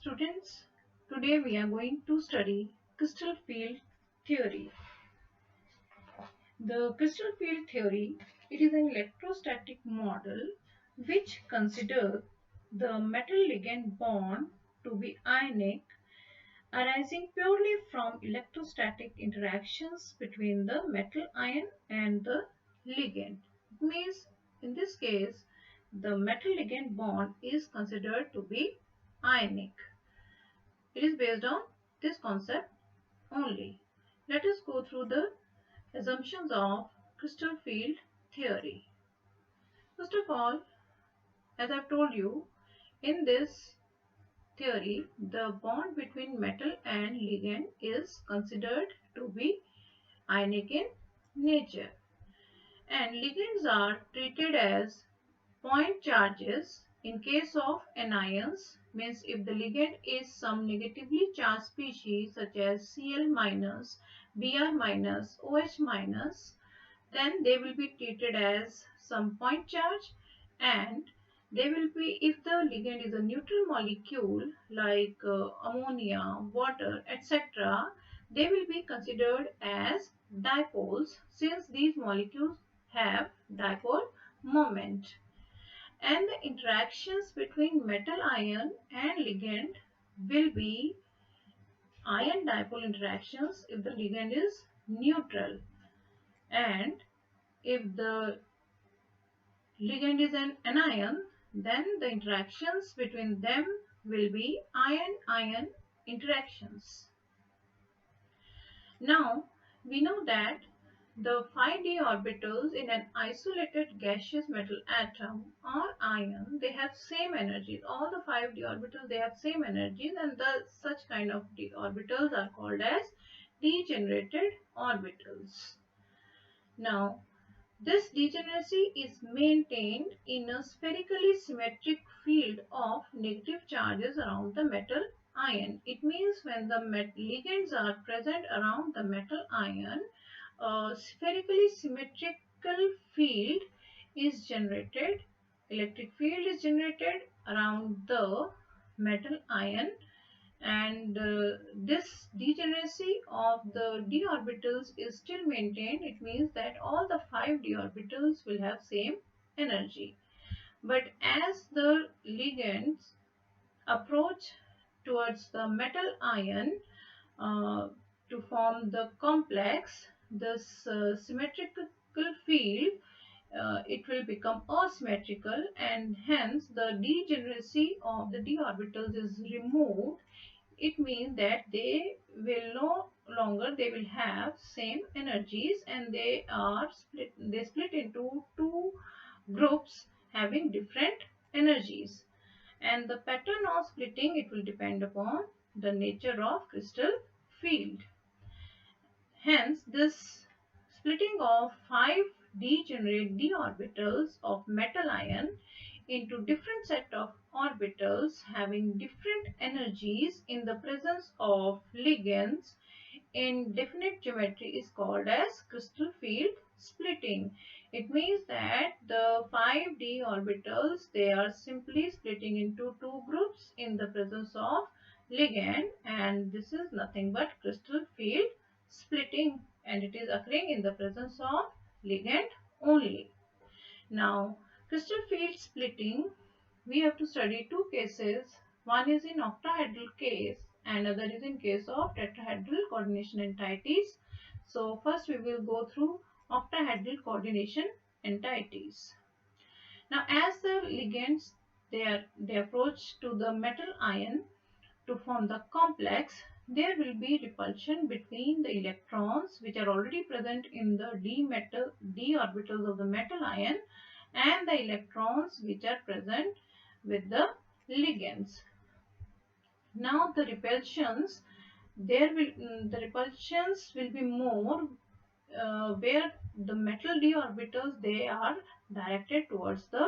Students, today we are going to study crystal field theory. The crystal field theory, it is an electrostatic model which considers the metal ligand bond to be ionic, arising purely from electrostatic interactions between the metal ion and the ligand. It means in this case the metal ligand bond is considered to be ionic. It is based on this concept only. Let us go through the assumptions of crystal field theory. First of all, as I've told you, in this theory, the bond between metal and ligand is considered to be ionic in nature. And ligands are treated as point charges in case of anions, means if the ligand is some negatively charged species such as Cl minus, Br minus, OH minus, then they will be treated as some point charge, and they will be, if the ligand is a neutral molecule like ammonia, water, etc., they will be considered as dipoles since these molecules have dipole moment. And the interactions between metal ion and ligand will be ion dipole interactions if the ligand is neutral, and if the ligand is an anion, then the interactions between them will be ion-ion interactions. Now, we know that the 5d orbitals in an isolated gaseous metal atom or ion, they have same energies. All the 5d orbitals, they have same energies, and the such kind of d orbitals are called as degenerated orbitals. Now, this degeneracy is maintained in a spherically symmetric field of negative charges around the metal ion. It means when the ligands are present around the metal ion, a spherically symmetrical field is generated, electric field is generated around the metal ion, and this degeneracy of the d orbitals is still maintained. It means that all the 5 d orbitals will have same energy. But as the ligands approach towards the metal ion uh, to form the complex, this symmetrical field, it will become asymmetrical, and hence the degeneracy of the d orbitals is removed. It means that they will no longer, they will have same energies, and they split into two groups having different energies, and the pattern of splitting, it will depend upon the nature of crystal field. Hence, this splitting of 5 degenerate d orbitals of metal ion into different set of orbitals having different energies in the presence of ligands in definite geometry is called as crystal field splitting. It means that the 5d orbitals, they are simply splitting into two groups in the presence of ligand, and this is nothing but crystal field splitting, and it is occurring in the presence of ligand only. Now, crystal field splitting, we have to study two cases. One is in octahedral case and other is in case of tetrahedral coordination entities. So, first we will go through octahedral coordination entities. Now, as the ligands, they approach to the metal ion to form the complex, there will be repulsion between the electrons which are already present in the d orbitals of the metal ion and the electrons which are present with the ligands. Now the repulsions, the repulsions will be more where the metal d orbitals, they are directed towards the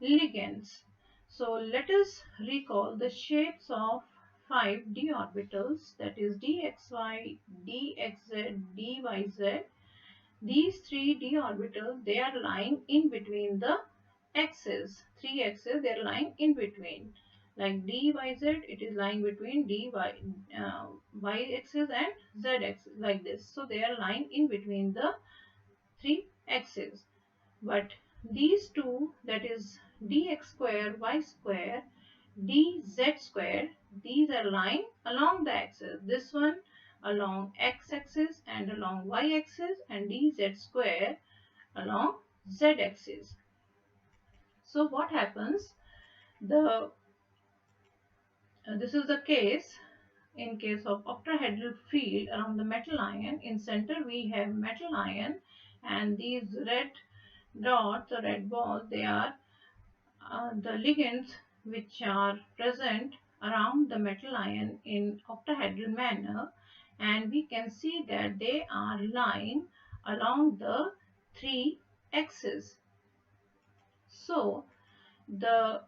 ligands. So let us recall the shapes of 5 d orbitals, that is dxy, dxz, dyz. These 3 d orbitals, they are lying in between the axes. 3 axes, they are lying in between. like DYZ, it is lying between y axis and z axis like this. So they are lying in between the three axes. But these two, that is dx square, y square, dz square, these are lying along the axis. This one along x axis and along y axis, and dz square along z axis. So what happens? The This is the case in case of octahedral field around the metal ion. In center we have metal ion, and these red dots or red balls, they are the ligands which are present around the metal ion in octahedral manner, and we can see that they are lying along the three axes. So the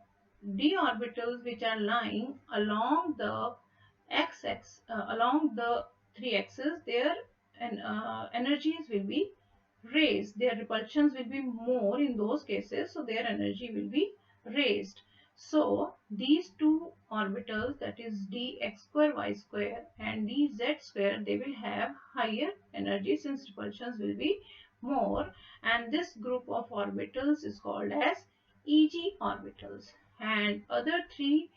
d orbitals which are lying along the along the three axes, their energies will be raised. Their repulsions will be more in those cases, so their energy will be raised. So these two orbitals, that is dx square y square and dz square, they will have higher energy since repulsions will be more, and this group of orbitals is called as Eg orbitals. And other three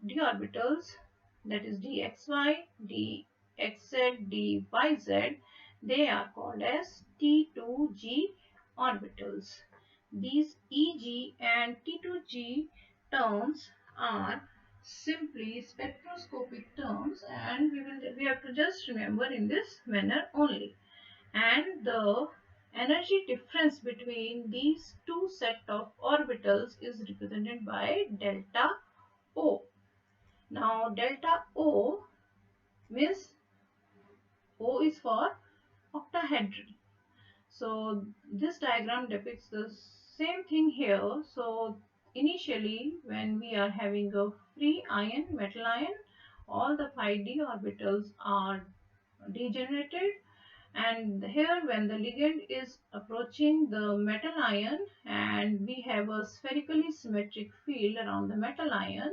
d orbitals, that is dxy, dxz, dyz, they are called as T2g orbitals. These Eg and T2g terms are simply spectroscopic terms, and we have to just remember in this manner only. And the energy difference between these two set of orbitals is represented by delta O. Now delta O means O is for octahedral. So this diagram depicts the same thing here. So initially when we are having a free ion, metal ion, all the 5d orbitals are degenerated, and here when the ligand is approaching the metal ion and we have a spherically symmetric field around the metal ion,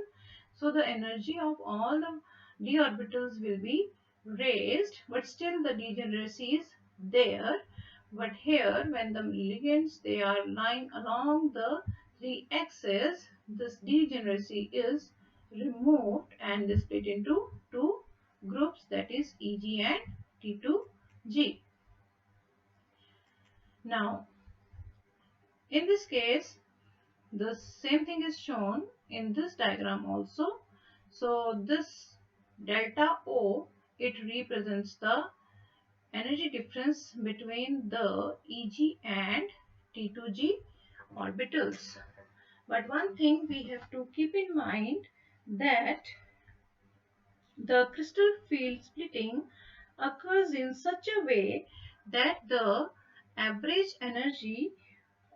so the energy of all the d orbitals will be raised, but still the degeneracy is there. But here when the ligands, they are lying along the three axes, this degeneracy is removed and is split into two groups, that is Eg and T2g. Now in this case the same thing is shown in this diagram also. So this delta O, it represents the energy difference between the Eg and T2g orbitals. But one thing we have to keep in mind, that the crystal field splitting occurs in such a way that the average energy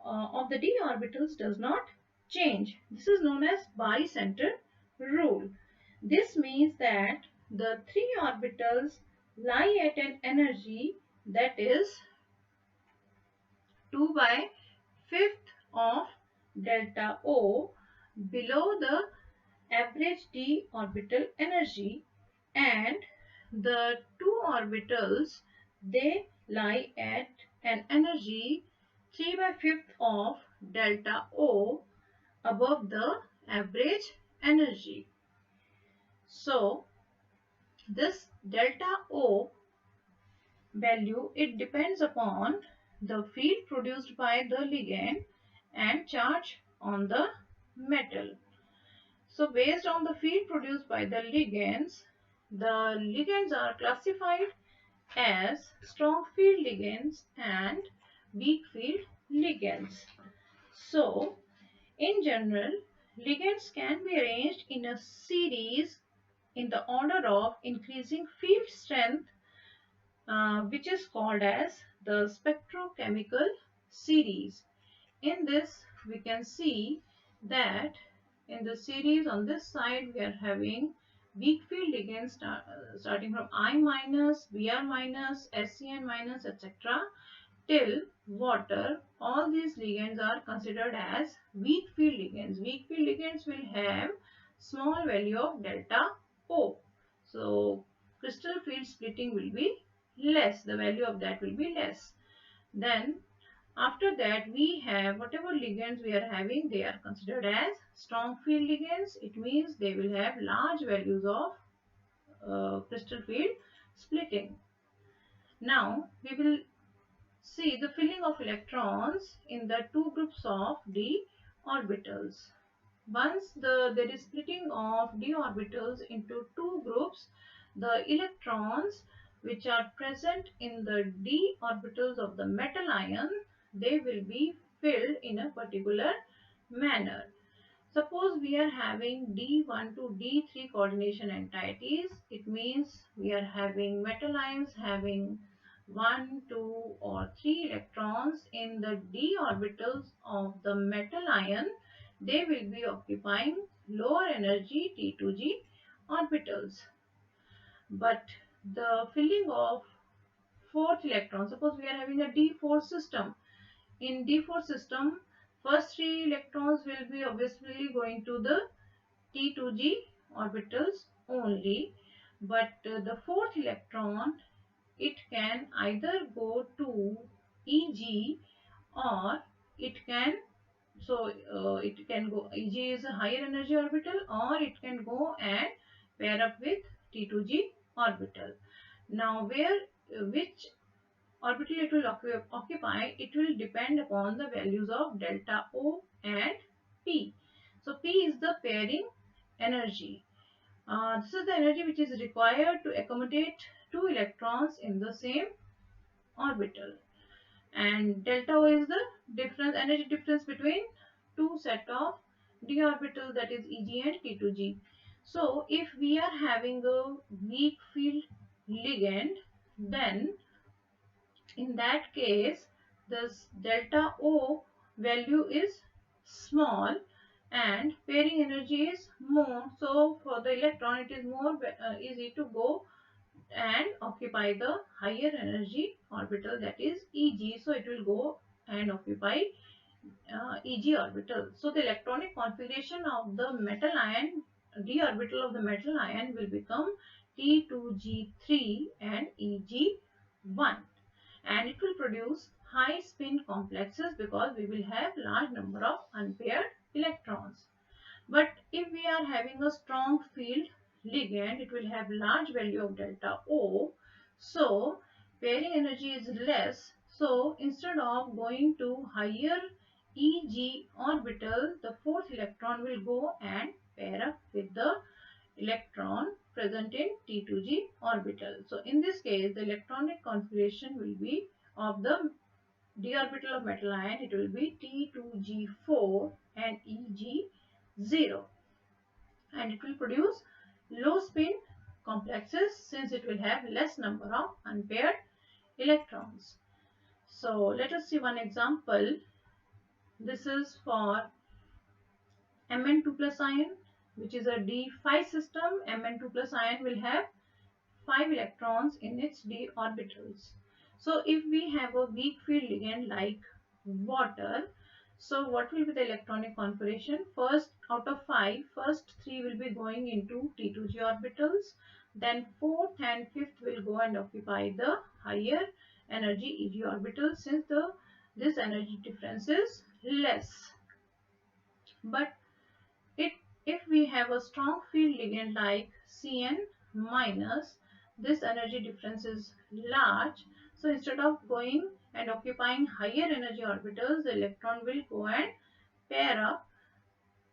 of the d orbitals does not change. This is known as bicenter rule. This means that the three orbitals lie at an energy that is 2 by 5th of delta O below the average d orbital energy, and the two orbitals, they lie at an energy 3 by 5th of delta O above the average energy. So this delta O value, it depends upon the field produced by the ligand and charge on the metal. So based on the field produced by the ligands are classified as strong field ligands and weak field ligands. So in general, ligands can be arranged in a series in the order of increasing field strength, which is called as the spectrochemical series. In this, we can see that in the series on this side, we are having weak field ligands starting from I minus, Br minus, SCN minus, etc. till water. All these ligands are considered as weak field ligands. Weak field ligands will have small value of delta O. So crystal field splitting will be less, the value of that will be less. Then after that we have whatever ligands we are having, they are considered as strong field ligands. It means they will have large values of crystal field splitting. Now we will see the filling of electrons in the two groups of d orbitals. Once there is splitting of d orbitals into two groups, the electrons which are present in the d orbitals of the metal ion, they will be filled in a particular manner. Suppose we are having D1 to D3 coordination entities. It means we are having metal ions having 1, 2 or 3 electrons in the d orbitals of the metal ion. They will be occupying lower energy T2G orbitals. But the filling of fourth electron, suppose we are having a D4 system. In D4 system, first 3 electrons will be obviously going to the T2G orbitals only, but the fourth electron, it can either go to Eg or it can, it can go, Eg is a higher energy orbital, or it can go and pair up with T2G orbital. Now which orbital it will occupy, it will depend upon the values of delta O and P. So P is the pairing energy. This is the energy which is required to accommodate two electrons in the same orbital. And delta O is the energy difference between two set of d orbitals, that is Eg and T2G. So if we are having a weak field ligand, then in that case this delta O value is small and pairing energy is more. So for the electron it is more easy to go and occupy the higher energy orbital, that is Eg. So it will go and occupy Eg orbital. So the electronic configuration of the metal ion, d orbital of the metal ion, will become T2G3 and Eg1, and it will produce high spin complexes because we will have large number of unpaired electrons. But if we are having a strong field ligand, it will have large value of delta O. So pairing energy is less. So instead of going to higher Eg orbital, the fourth electron will go and pair up with the electron present in T2G orbital. So in this case, the electronic configuration will be of the d orbital of metal ion, it will be T2G4 and Eg0, and it will produce low spin complexes since it will have less number of unpaired electrons. So let us see one example. This is for Mn2 plus ion, which is a D5 system. Mn2 plus ion will have 5 electrons in its d orbitals. So if we have a weak field ligand like water, so what will be the electronic configuration? First, out of 5, first 3 will be going into T2G orbitals, then 4th and 5th will go and occupy the higher energy Eg orbital, since this energy difference is less. But it, if we have a strong field ligand like Cn minus, this energy difference is large. So instead of going and occupying higher energy orbitals, the electron will go and pair up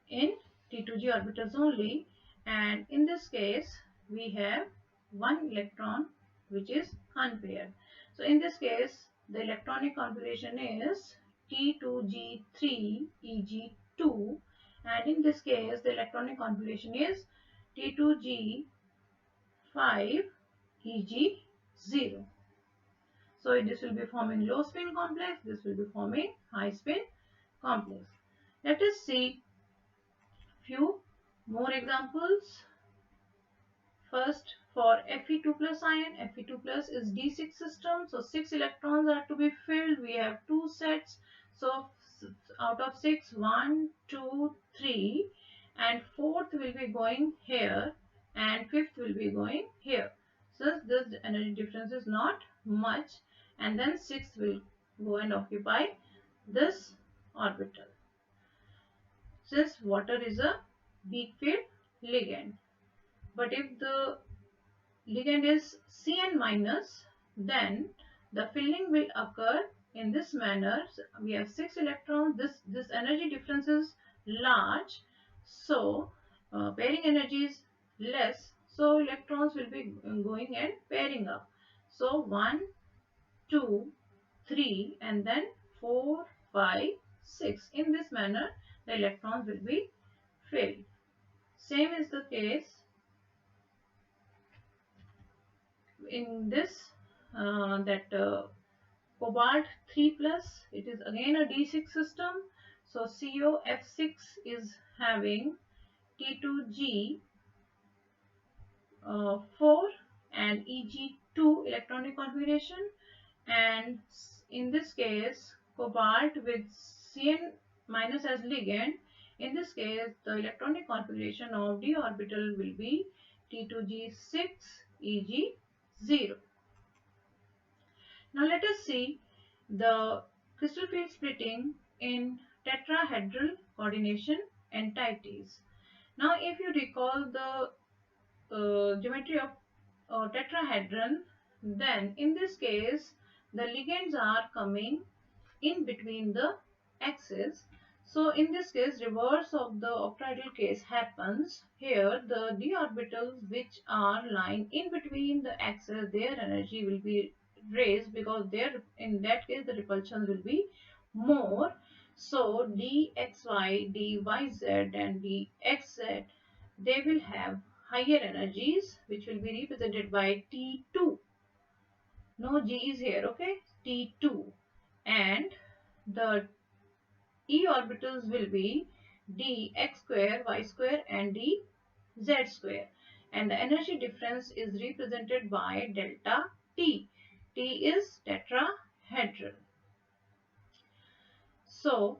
in T2G orbitals only. And in this case, we have one electron which is unpaired. So in this case, the electronic configuration is T2G3 Eg2, and in this case the electronic configuration is T2G5 Eg0. So this will be forming low spin complex, this will be forming high spin complex. Let us see few more examples. First, for Fe2 plus ion, Fe2 plus is D6 system, so 6 electrons are to be filled. We have two sets, so out of 6, 1, 2, 3, and fourth will be going here, and fifth will be going here. So this energy difference is not much, and then sixth will go and occupy this orbital. Since water is a weak field ligand, but if the ligand is Cn minus, then the filling will occur in this manner. So we have 6 electrons. This energy difference is large, so pairing energy is less. So electrons will be going and pairing up. So 1, 2, 3, and then 4, 5, 6. In this manner, the electrons will be filled. Same is the case in this that cobalt 3 plus, it is again a D6 system. So COF6 is having T2G 4 and Eg2 electronic configuration, and in this case cobalt with Cn minus as ligand. In this case the electronic configuration of d orbital will be T2G6 Eg0. Now let us see the crystal field splitting in tetrahedral coordination entities. Now if you recall the geometry of tetrahedron, then in this case the ligands are coming in between the axes. So in this case reverse of the octahedral case happens. Here the d orbitals which are lying in between the axes, their energy will be raised because there in that case the repulsion will be more. So dxy, dyz and dxz, they will have higher energies which will be represented by T2. No G is here, okay? T2. And the e orbitals will be dx square, y square and dz square. And the energy difference is represented by delta T. T is tetrahedral. So,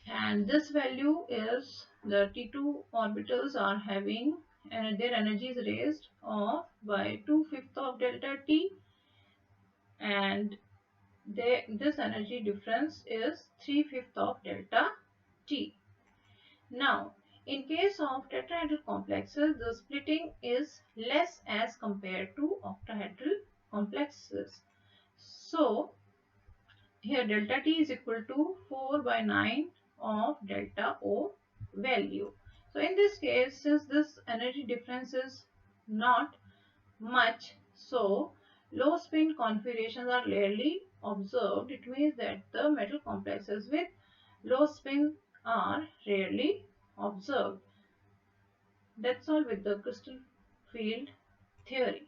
and this value is the T2 orbitals are having and their energy is raised off by 2/5 of delta T, and this energy difference is 3/5 of delta T. Now, in case of tetrahedral complexes, the splitting is less as compared to octahedral complexes. So, here delta T is equal to 4 by 9 of delta O value. So, in this case, since this energy difference is not much, so low spin configurations are rarely observed. It means that the metal complexes with low spin are rarely observed. That's all with the crystal field theory.